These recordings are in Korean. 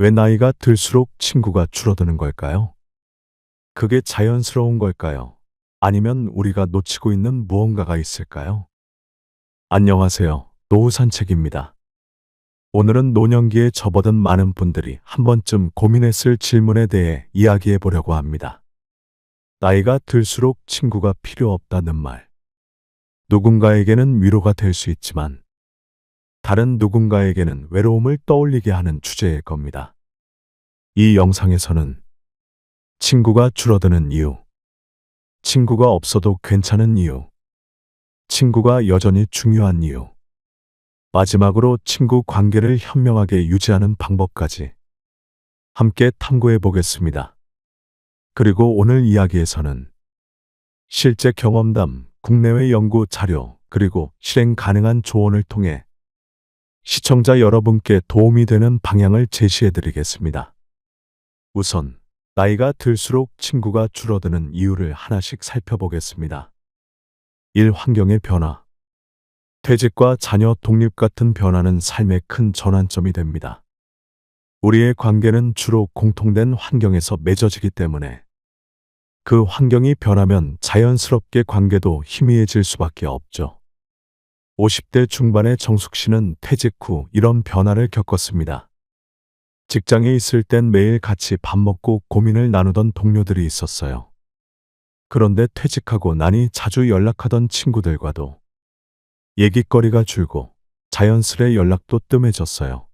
왜 나이가 들수록 친구가 줄어드는 걸까요? 그게 자연스러운 걸까요? 아니면 우리가 놓치고 있는 무언가가 있을까요? 안녕하세요. 노후 산책입니다. 오늘은 노년기에 접어든 많은 분들이 한 번쯤 고민했을 질문에 대해 이야기해 보려고 합니다. 나이가 들수록 친구가 필요 없다는 말. 누군가에게는 위로가 될 수 있지만 다른 누군가에게는 외로움을 떠올리게 하는 주제일 겁니다. 이 영상에서는 친구가 줄어드는 이유, 친구가 없어도 괜찮은 이유, 친구가 여전히 중요한 이유, 마지막으로 친구 관계를 현명하게 유지하는 방법까지 함께 탐구해 보겠습니다. 그리고 오늘 이야기에서는 실제 경험담, 국내외 연구 자료, 그리고 실행 가능한 조언을 통해 시청자 여러분께 도움이 되는 방향을 제시해 드리겠습니다. 우선 나이가 들수록 친구가 줄어드는 이유를 하나씩 살펴보겠습니다. 1. 환경의 변화. 퇴직과 자녀 독립 같은 변화는 삶의 큰 전환점이 됩니다. 우리의 관계는 주로 공통된 환경에서 맺어지기 때문에 그 환경이 변하면 자연스럽게 관계도 희미해질 수밖에 없죠. 50대 중반의 정숙 씨는 퇴직 후 이런 변화를 겪었습니다. 직장에 있을 땐 매일 같이 밥 먹고 고민을 나누던 동료들이 있었어요. 그런데 퇴직하고 나니 자주 연락하던 친구들과도 얘기거리가 줄고 자연스레 연락도 뜸해졌어요.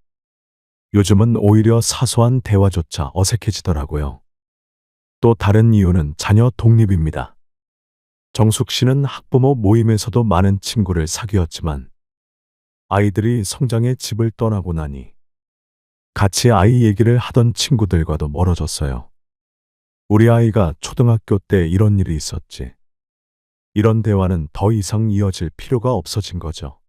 요즘은 오히려 사소한 대화조차 어색해지더라고요. 또 다른 이유는 자녀 독립입니다. 정숙 씨는 학부모 모임에서도 많은 친구를 사귀었지만 아이들이 성장해 집을 떠나고 나니 같이 아이 얘기를 하던 친구들과도 멀어졌어요. 우리 아이가 초등학교 때 이런 일이 있었지. 이런 대화는 더 이상 이어질 필요가 없어진 거죠.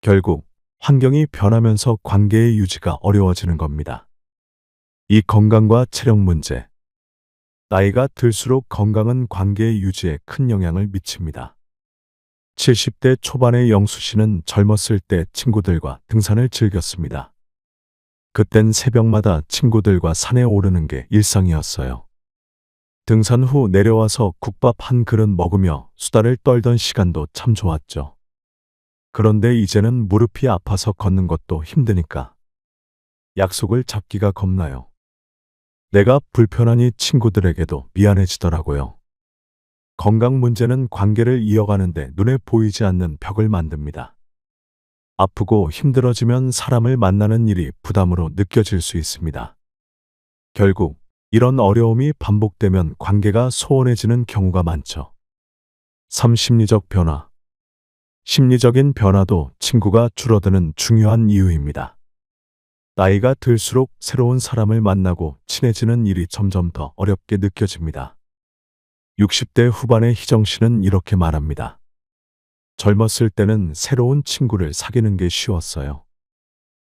결국 환경이 변하면서 관계의 유지가 어려워지는 겁니다. 이 건강과 체력 문제. 나이가 들수록 건강은 관계의 유지에 큰 영향을 미칩니다. 70대 초반의 영수 씨는 젊었을 때 친구들과 등산을 즐겼습니다. 그땐 새벽마다 친구들과 산에 오르는 게 일상이었어요. 등산 후 내려와서 국밥 한 그릇 먹으며 수다를 떨던 시간도 참 좋았죠. 그런데 이제는 무릎이 아파서 걷는 것도 힘드니까 약속을 잡기가 겁나요. 내가 불편하니 친구들에게도 미안해지더라고요. 건강 문제는 관계를 이어가는데 눈에 보이지 않는 벽을 만듭니다. 아프고 힘들어지면 사람을 만나는 일이 부담으로 느껴질 수 있습니다. 결국 이런 어려움이 반복되면 관계가 소원해지는 경우가 많죠. 3. 심리적 변화. 심리적인 변화도 친구가 줄어드는 중요한 이유입니다. 나이가 들수록 새로운 사람을 만나고 친해지는 일이 점점 더 어렵게 느껴집니다. 60대 후반의 희정 씨는 이렇게 말합니다. 젊었을 때는 새로운 친구를 사귀는 게 쉬웠어요.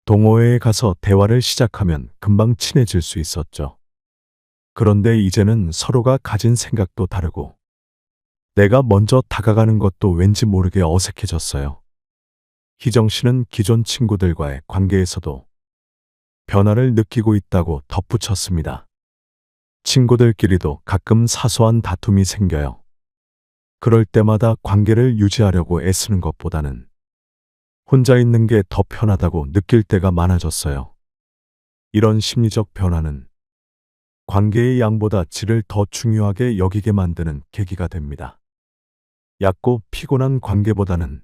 동호회에 가서 대화를 시작하면 금방 친해질 수 있었죠. 그런데 이제는 서로가 가진 생각도 다르고 내가 먼저 다가가는 것도 왠지 모르게 어색해졌어요. 희정 씨는 기존 친구들과의 관계에서도 변화를 느끼고 있다고 덧붙였습니다. 친구들끼리도 가끔 사소한 다툼이 생겨요. 그럴 때마다 관계를 유지하려고 애쓰는 것보다는 혼자 있는 게 더 편하다고 느낄 때가 많아졌어요. 이런 심리적 변화는 관계의 양보다 질을 더 중요하게 여기게 만드는 계기가 됩니다. 얕고 피곤한 관계보다는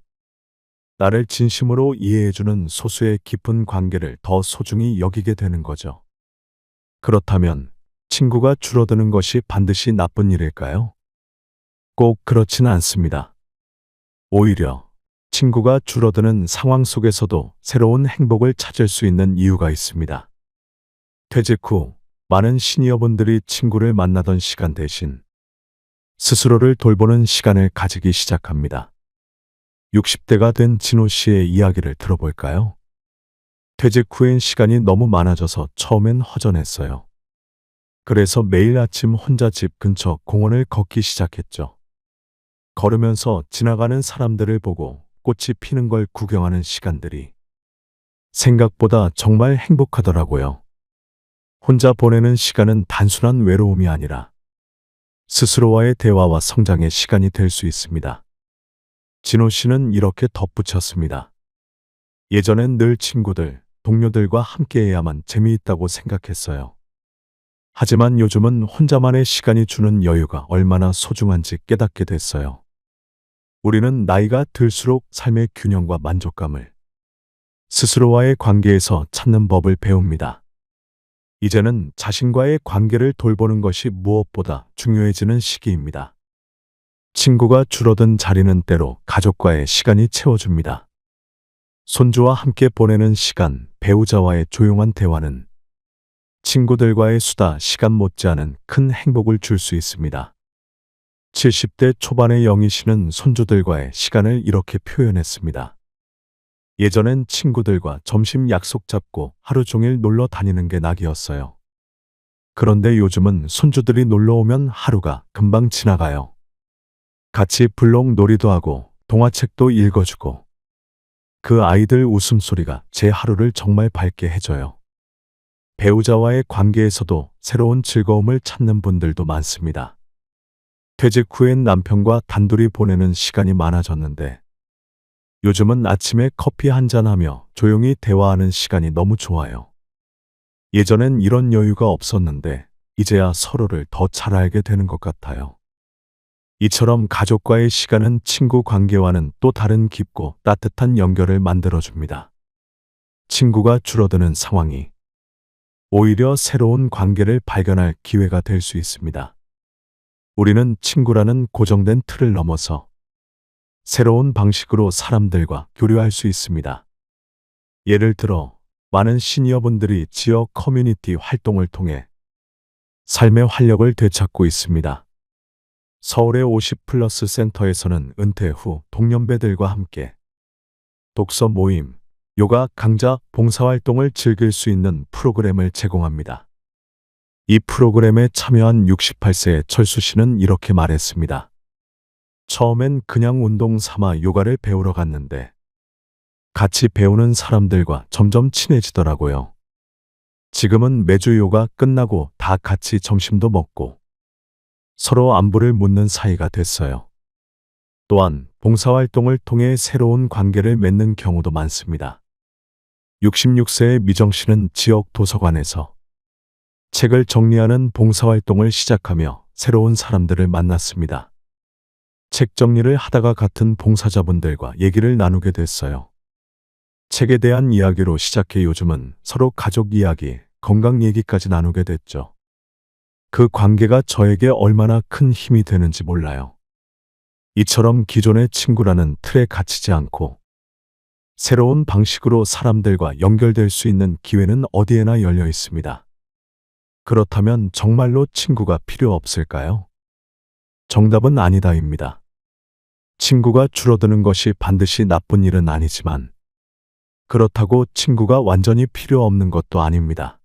나를 진심으로 이해해주는 소수의 깊은 관계를 더 소중히 여기게 되는 거죠. 그렇다면 친구가 줄어드는 것이 반드시 나쁜 일일까요? 꼭 그렇지는 않습니다. 오히려 친구가 줄어드는 상황 속에서도 새로운 행복을 찾을 수 있는 이유가 있습니다. 퇴직 후 많은 시니어분들이 친구를 만나던 시간 대신 스스로를 돌보는 시간을 가지기 시작합니다. 60대가 된 진호 씨의 이야기를 들어볼까요? 퇴직 후엔 시간이 너무 많아져서 처음엔 허전했어요. 그래서 매일 아침 혼자 집 근처 공원을 걷기 시작했죠. 걸으면서 지나가는 사람들을 보고 꽃이 피는 걸 구경하는 시간들이 생각보다 정말 행복하더라고요. 혼자 보내는 시간은 단순한 외로움이 아니라 스스로와의 대화와 성장의 시간이 될 수 있습니다. 진호 씨는 이렇게 덧붙였습니다. 예전엔 늘 친구들, 동료들과 함께해야만 재미있다고 생각했어요. 하지만 요즘은 혼자만의 시간이 주는 여유가 얼마나 소중한지 깨닫게 됐어요. 우리는 나이가 들수록 삶의 균형과 만족감을 스스로와의 관계에서 찾는 법을 배웁니다. 이제는 자신과의 관계를 돌보는 것이 무엇보다 중요해지는 시기입니다. 친구가 줄어든 자리는 때로 가족과의 시간이 채워줍니다. 손주와 함께 보내는 시간, 배우자와의 조용한 대화는 친구들과의 수다, 시간 못지않은 큰 행복을 줄 수 있습니다. 70대 초반의 영희 씨는 손주들과의 시간을 이렇게 표현했습니다. 예전엔 친구들과 점심 약속 잡고 하루 종일 놀러 다니는 게 낙이었어요. 그런데 요즘은 손주들이 놀러 오면 하루가 금방 지나가요. 같이 블록 놀이도 하고 동화책도 읽어주고 그 아이들 웃음소리가 제 하루를 정말 밝게 해줘요. 배우자와의 관계에서도 새로운 즐거움을 찾는 분들도 많습니다. 퇴직 후엔 남편과 단둘이 보내는 시간이 많아졌는데 요즘은 아침에 커피 한잔하며 조용히 대화하는 시간이 너무 좋아요. 예전엔 이런 여유가 없었는데 이제야 서로를 더 잘 알게 되는 것 같아요. 이처럼 가족과의 시간은 친구 관계와는 또 다른 깊고 따뜻한 연결을 만들어줍니다. 친구가 줄어드는 상황이 오히려 새로운 관계를 발견할 기회가 될 수 있습니다. 우리는 친구라는 고정된 틀을 넘어서 새로운 방식으로 사람들과 교류할 수 있습니다. 예를 들어 많은 시니어분들이 지역 커뮤니티 활동을 통해 삶의 활력을 되찾고 있습니다. 서울의 50플러스 센터에서는 은퇴 후 동년배들과 함께 독서 모임, 요가 강좌, 봉사활동을 즐길 수 있는 프로그램을 제공합니다. 이 프로그램에 참여한 68세의 철수 씨는 이렇게 말했습니다. 처음엔 그냥 운동 삼아 요가를 배우러 갔는데 같이 배우는 사람들과 점점 친해지더라고요. 지금은 매주 요가 끝나고 다 같이 점심도 먹고 서로 안부를 묻는 사이가 됐어요. 또한 봉사활동을 통해 새로운 관계를 맺는 경우도 많습니다. 66세의 미정 씨는 지역 도서관에서 책을 정리하는 봉사활동을 시작하며 새로운 사람들을 만났습니다. 책 정리를 하다가 같은 봉사자분들과 얘기를 나누게 됐어요. 책에 대한 이야기로 시작해 요즘은 서로 가족 이야기, 건강 얘기까지 나누게 됐죠. 그 관계가 저에게 얼마나 큰 힘이 되는지 몰라요. 이처럼 기존의 친구라는 틀에 갇히지 않고 새로운 방식으로 사람들과 연결될 수 있는 기회는 어디에나 열려 있습니다. 그렇다면 정말로 친구가 필요 없을까요? 정답은 아니다입니다. 친구가 줄어드는 것이 반드시 나쁜 일은 아니지만 그렇다고 친구가 완전히 필요 없는 것도 아닙니다.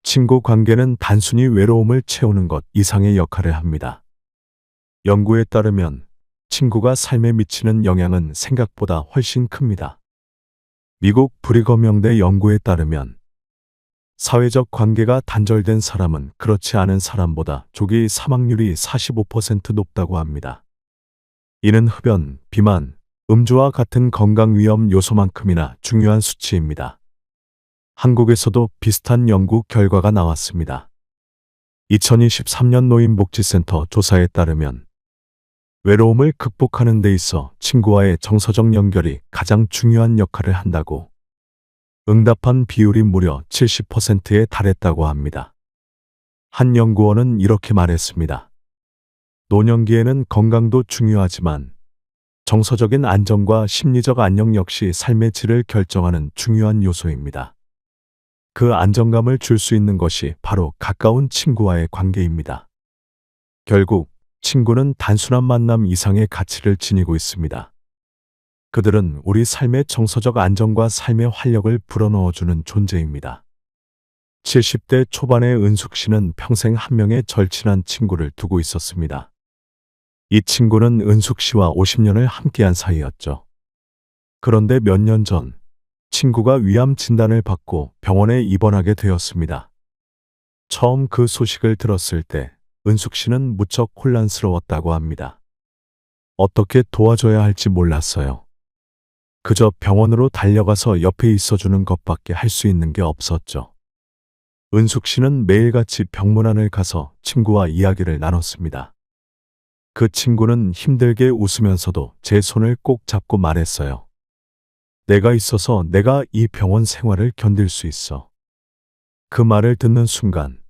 친구 관계는 단순히 외로움을 채우는 것 이상의 역할을 합니다. 연구에 따르면 친구가 삶에 미치는 영향은 생각보다 훨씬 큽니다. 미국 브리검 영대 연구에 따르면 사회적 관계가 단절된 사람은 그렇지 않은 사람보다 조기 사망률이 45% 높다고 합니다. 이는 흡연, 비만, 음주와 같은 건강 위험 요소만큼이나 중요한 수치입니다. 한국에서도 비슷한 연구 결과가 나왔습니다. 2023년 노인복지센터 조사에 따르면 외로움을 극복하는 데 있어 친구와의 정서적 연결이 가장 중요한 역할을 한다고 응답한 비율이 무려 70%에 달했다고 합니다. 한 연구원은 이렇게 말했습니다. 노년기에는 건강도 중요하지만 정서적인 안정과 심리적 안녕 역시 삶의 질을 결정하는 중요한 요소입니다. 그 안정감을 줄 수 있는 것이 바로 가까운 친구와의 관계입니다. 결국 친구는 단순한 만남 이상의 가치를 지니고 있습니다. 그들은 우리 삶의 정서적 안정과 삶의 활력을 불어넣어주는 존재입니다. 70대 초반의 은숙 씨는 평생 한 명의 절친한 친구를 두고 있었습니다. 이 친구는 은숙 씨와 50년을 함께한 사이였죠. 그런데 몇 년 전 친구가 위암 진단을 받고 병원에 입원하게 되었습니다. 처음 그 소식을 들었을 때 은숙 씨는 무척 혼란스러웠다고 합니다. 어떻게 도와줘야 할지 몰랐어요. 그저 병원으로 달려가서 옆에 있어주는 것밖에 할 수 있는 게 없었죠. 은숙 씨는 매일같이 병문안을 가서 친구와 이야기를 나눴습니다. 그 친구는 힘들게 웃으면서도 제 손을 꼭 잡고 말했어요. 내가 있어서 내가 이 병원 생활을 견딜 수 있어. 그 말을 듣는 순간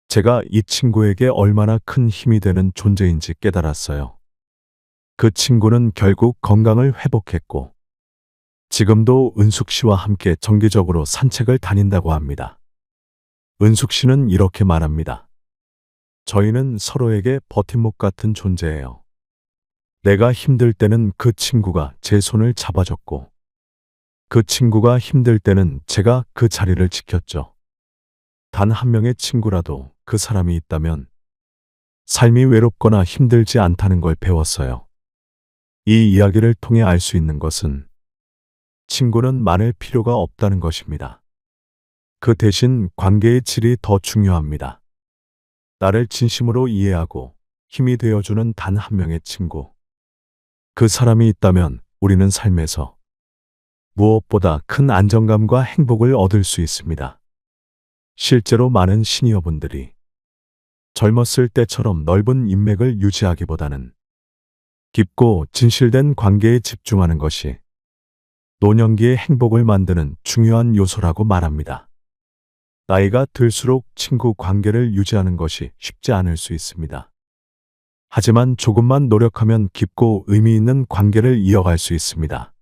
제가 이 친구에게 얼마나 큰 힘이 되는 존재인지 깨달았어요. 그 친구는 결국 건강을 회복했고 지금도 은숙 씨와 함께 정기적으로 산책을 다닌다고 합니다. 은숙 씨는 이렇게 말합니다. 저희는 서로에게 버팀목 같은 존재예요. 내가 힘들 때는 그 친구가 제 손을 잡아줬고 그 친구가 힘들 때는 제가 그 자리를 지켰죠. 단 한 명의 친구라도 그 사람이 있다면 삶이 외롭거나 힘들지 않다는 걸 배웠어요. 이 이야기를 통해 알 수 있는 것은 친구는 많을 필요가 없다는 것입니다. 그 대신 관계의 질이 더 중요합니다. 나를 진심으로 이해하고 힘이 되어주는 단 한 명의 친구. 그 사람이 있다면 우리는 삶에서 무엇보다 큰 안정감과 행복을 얻을 수 있습니다. 실제로 많은 시니어분들이 젊었을 때처럼 넓은 인맥을 유지하기보다는 깊고 진실된 관계에 집중하는 것이 노년기의 행복을 만드는 중요한 요소라고 말합니다. 나이가 들수록 친구 관계를 유지하는 것이 쉽지 않을 수 있습니다. 하지만 조금만 노력하면 깊고 의미 있는 관계를 이어갈 수 있습니다.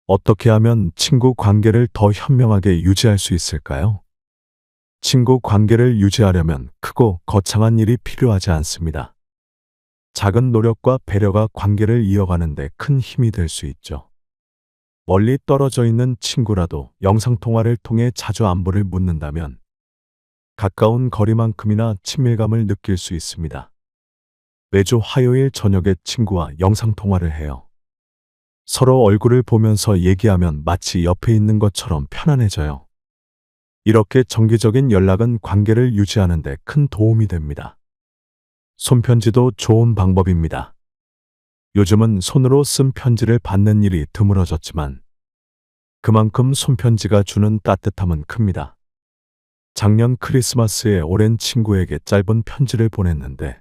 어떻게 하면 친구 관계를 더 현명하게 유지할 수 있을까요? 친구 관계를 유지하려면 크고 거창한 일이 필요하지 않습니다. 작은 노력과 배려가 관계를 이어가는 데 큰 힘이 될 수 있죠. 멀리 떨어져 있는 친구라도 영상통화를 통해 자주 안부를 묻는다면 가까운 거리만큼이나 친밀감을 느낄 수 있습니다. 매주 화요일 저녁에 친구와 영상통화를 해요. 서로 얼굴을 보면서 얘기하면 마치 옆에 있는 것처럼 편안해져요. 이렇게 정기적인 연락은 관계를 유지하는 데 큰 도움이 됩니다. 손편지도 좋은 방법입니다. 요즘은 손으로 쓴 편지를 받는 일이 드물어졌지만 그만큼 손편지가 주는 따뜻함은 큽니다. 작년 크리스마스에 오랜 친구에게 짧은 편지를 보냈는데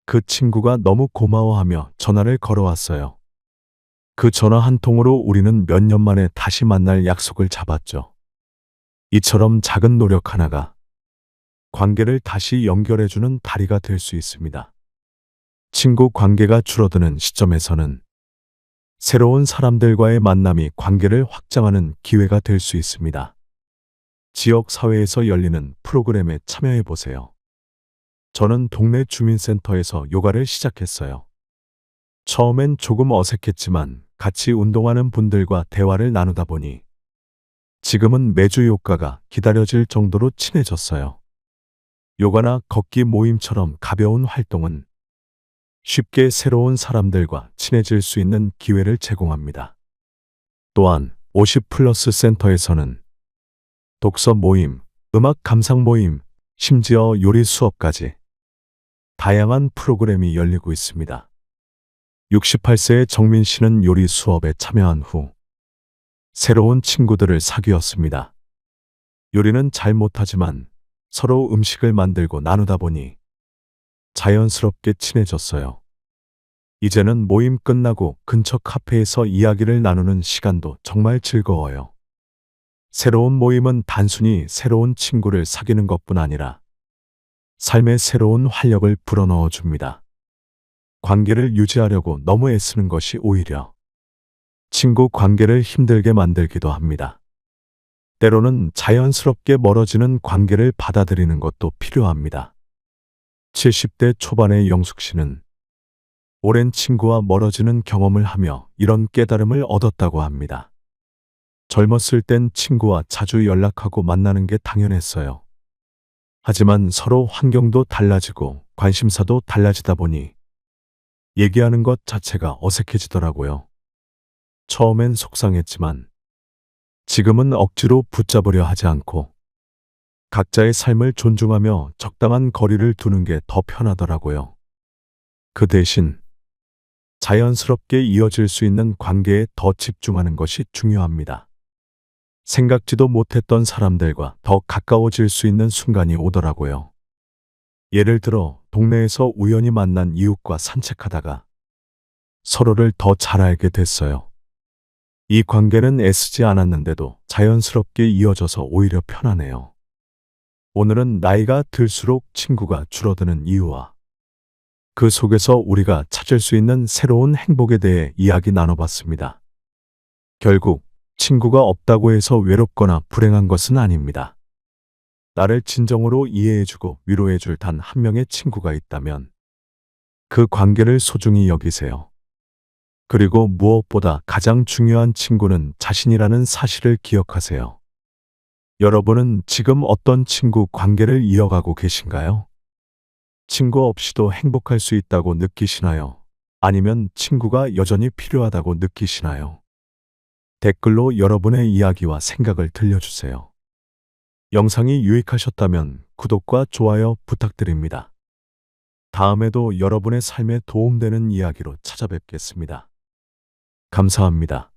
그 친구가 너무 고마워하며 전화를 걸어왔어요. 그 전화 한 통으로 우리는 몇 년 만에 다시 만날 약속을 잡았죠. 이처럼 작은 노력 하나가 관계를 다시 연결해주는 다리가 될 수 있습니다. 친구 관계가 줄어드는 시점에서는 새로운 사람들과의 만남이 관계를 확장하는 기회가 될 수 있습니다. 지역 사회에서 열리는 프로그램에 참여해 보세요. 저는 동네 주민센터에서 요가를 시작했어요. 처음엔 조금 어색했지만 같이 운동하는 분들과 대화를 나누다 보니 지금은 매주 요가가 기다려질 정도로 친해졌어요. 요가나 걷기 모임처럼 가벼운 활동은 쉽게 새로운 사람들과 친해질 수 있는 기회를 제공합니다. 또한 50플러스 센터에서는 독서 모임, 음악 감상 모임, 심지어 요리 수업까지 다양한 프로그램이 열리고 있습니다. 68세의 정민 씨는 요리 수업에 참여한 후 새로운 친구들을 사귀었습니다. 요리는 잘 못하지만 서로 음식을 만들고 나누다 보니 자연스럽게 친해졌어요. 이제는 모임 끝나고 근처 카페에서 이야기를 나누는 시간도 정말 즐거워요. 새로운 모임은 단순히 새로운 친구를 사귀는 것뿐 아니라 삶의 새로운 활력을 불어넣어 줍니다. 관계를 유지하려고 너무 애쓰는 것이 오히려 친구 관계를 힘들게 만들기도 합니다. 때로는 자연스럽게 멀어지는 관계를 받아들이는 것도 필요합니다. 70대 초반의 영숙 씨는 오랜 친구와 멀어지는 경험을 하며 이런 깨달음을 얻었다고 합니다. 젊었을 땐 친구와 자주 연락하고 만나는 게 당연했어요. 하지만 서로 환경도 달라지고 관심사도 달라지다 보니 얘기하는 것 자체가 어색해지더라고요. 처음엔 속상했지만 지금은 억지로 붙잡으려 하지 않고 각자의 삶을 존중하며 적당한 거리를 두는 게 더 편하더라고요. 그 대신 자연스럽게 이어질 수 있는 관계에 더 집중하는 것이 중요합니다. 생각지도 못했던 사람들과 더 가까워질 수 있는 순간이 오더라고요. 예를 들어 동네에서 우연히 만난 이웃과 산책하다가 서로를 더 잘 알게 됐어요. 이 관계는 애쓰지 않았는데도 자연스럽게 이어져서 오히려 편하네요. 오늘은 나이가 들수록 친구가 줄어드는 이유와 그 속에서 우리가 찾을 수 있는 새로운 행복에 대해 이야기 나눠봤습니다. 결국 친구가 없다고 해서 외롭거나 불행한 것은 아닙니다. 나를 진정으로 이해해주고 위로해줄 단 한 명의 친구가 있다면 그 관계를 소중히 여기세요. 그리고 무엇보다 가장 중요한 친구는 자신이라는 사실을 기억하세요. 여러분은 지금 어떤 친구 관계를 이어가고 계신가요? 친구 없이도 행복할 수 있다고 느끼시나요? 아니면 친구가 여전히 필요하다고 느끼시나요? 댓글로 여러분의 이야기와 생각을 들려주세요. 영상이 유익하셨다면 구독과 좋아요 부탁드립니다. 다음에도 여러분의 삶에 도움되는 이야기로 찾아뵙겠습니다. 감사합니다.